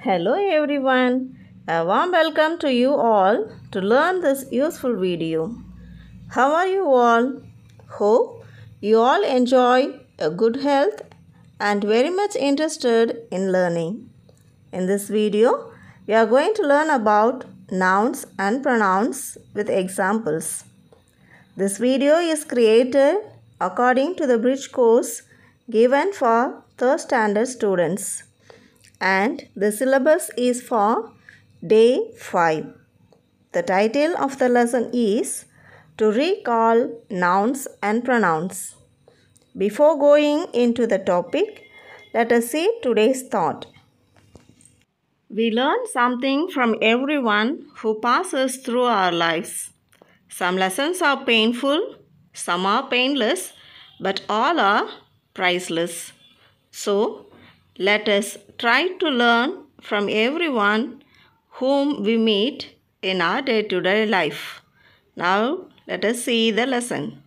Hello everyone, a warm welcome to you all to learn this useful video. How are you all? Hope you all enjoy a good health and very much interested in learning. In this video, we are going to learn about nouns and pronouns with examples. This video is created according to the bridge course given for 3rd standard students, and the syllabus is for day 5. The title of the lesson is To Recall Nouns and Pronouns. Before going into the topic, let us see today's thought. We learn something from everyone who passes through our lives. Some lessons are painful, some are painless, but all are priceless. So, let us try to learn from everyone whom we meet in our day-to-day life. Now, let us see the lesson.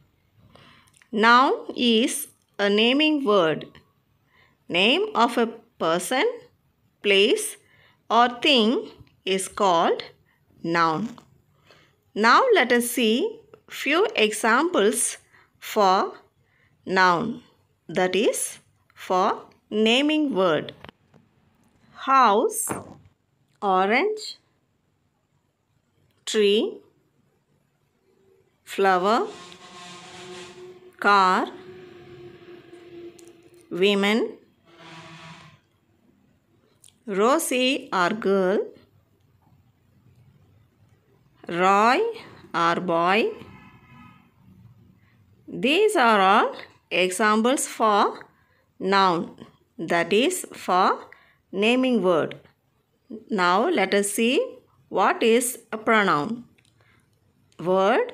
Noun is a naming word. Name of a person, place, or thing is called noun. Now, let us see few examples for noun, that is, for naming word. House, orange, tree, flower, car, women, Rosie or girl, Roy or boy. These are all examples for noun, that is for naming word. Now let us see what is a pronoun. Word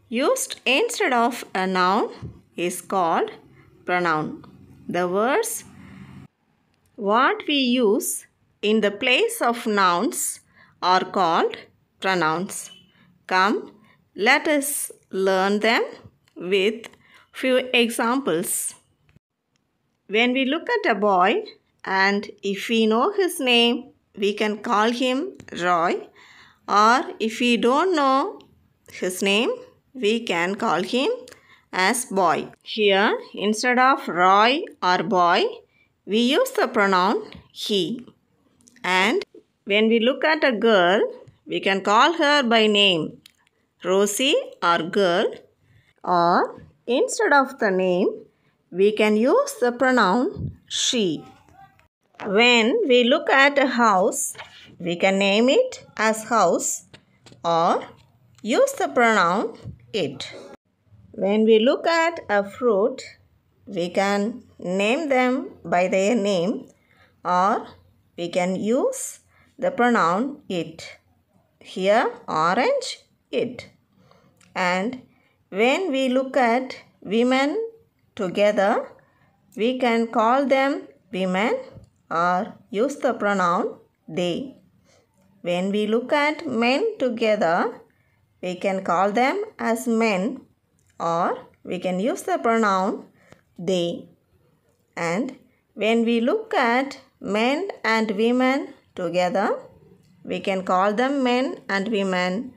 used instead of a noun is called pronoun. The words what we use in the place of nouns are called pronouns. Come, let us learn them with few examples. When we look at a boy and if we know his name, we can call him Roy, or if we don't know his name, we can call him as boy. Here, instead of Roy or boy, we use the pronoun he. And when we look at a girl, we can call her by name Rosie or girl, or instead of the name, we can use the pronoun she. When we look at a house, we can name it as house or use the pronoun it. When we look at a fruit, we can name them by their name or we can use the pronoun it. Here, orange, it. And when we look at women together, we can call them women or use the pronoun they. When we look at men together, we can call them as men or we can use the pronoun they. And when we look at men and women together, we can call them men and women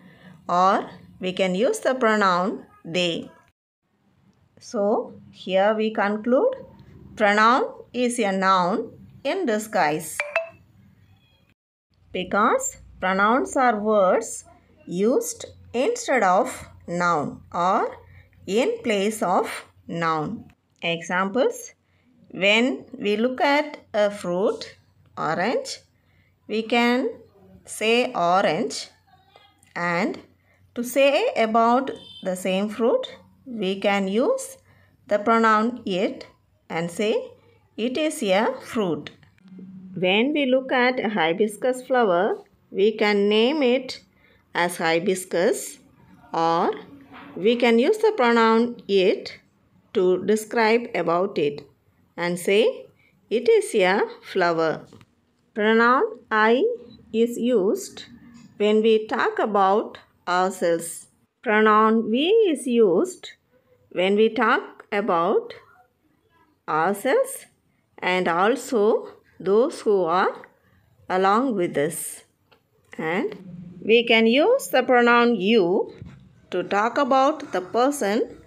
or we can use the pronoun they. So, here we conclude pronoun is a noun in disguise, because pronouns are words used instead of noun or in place of noun. Examples: when we look at a fruit, orange, we can say orange, and to say about the same fruit, we can use the pronoun it and say it is a fruit. When we look at a hibiscus flower, we can name it as hibiscus or we can use the pronoun it to describe about it and say it is a flower. Pronoun I is used when we talk about ourselves. Pronoun we is used when we talk about ourselves and also those who are along with us. And we can use the pronoun you to talk about the person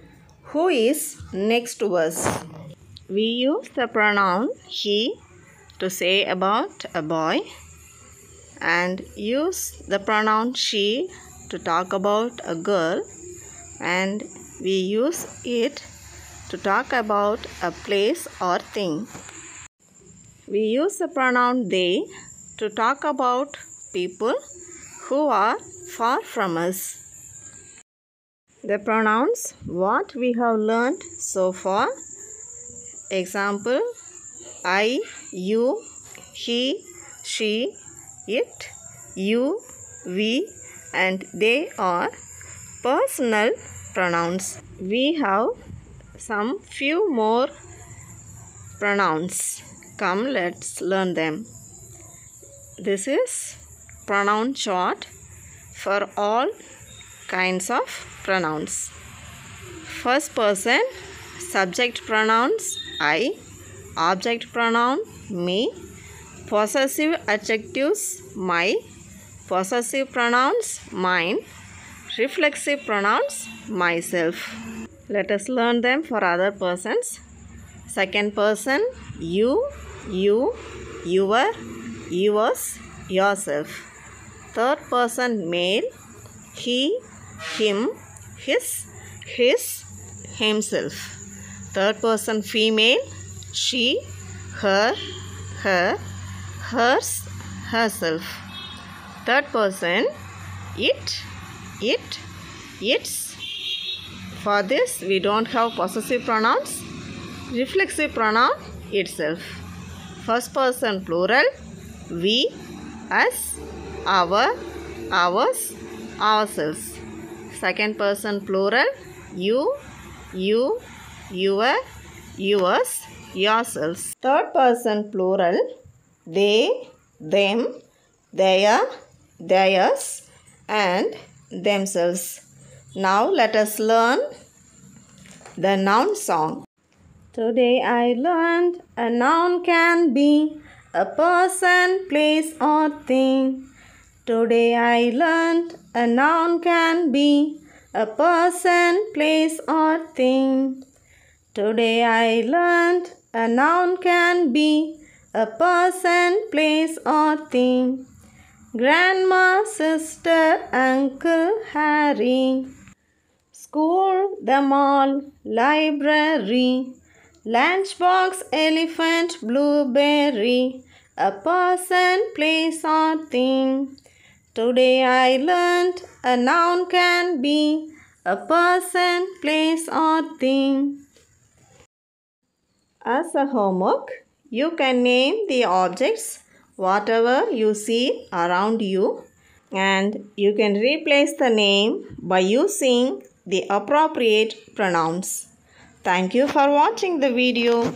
who is next to us. We use the pronoun he to say about a boy, and use the pronoun she to talk about a girl, and we use it to talk about a place or thing. We use the pronoun they to talk about people who are far from us. The pronouns what we have learned so far. Example: I, you, he, she, it, you, we, and they are personal pronouns. We have some few more pronouns. Come, let's learn them. This is pronoun chart for all kinds of pronouns. First person, subject pronouns I, object pronoun me, possessive adjectives my, possessive pronouns mine, reflexive pronouns myself. Let us learn them for other persons. Second person, you, your, yours, yourself. Third person, male, he, him, his, himself. Third person, female, she, her, hers, herself. Third person, it, its. For this, we don't have possessive pronouns. Reflexive pronoun itself. First person plural, we, us, our, ours, ourselves. Second person plural, you, your, yours, yourselves. Third person plural, they, them, their, theirs, and themselves. Now let us learn the noun song. Today I learned a noun can be a person, place, or thing. Today I learned a noun can be a person, place, or thing. Today I learned a noun can be a person, place, or thing. Grandma, sister, uncle, Harry. School, the mall, library. Lunchbox, elephant, blueberry. A person, place, or thing. Today I learned a noun can be a person, place, or thing. As a homework, you can name the objects whatever you see around you, and you can replace the name by using the appropriate pronouns. Thank you for watching the video.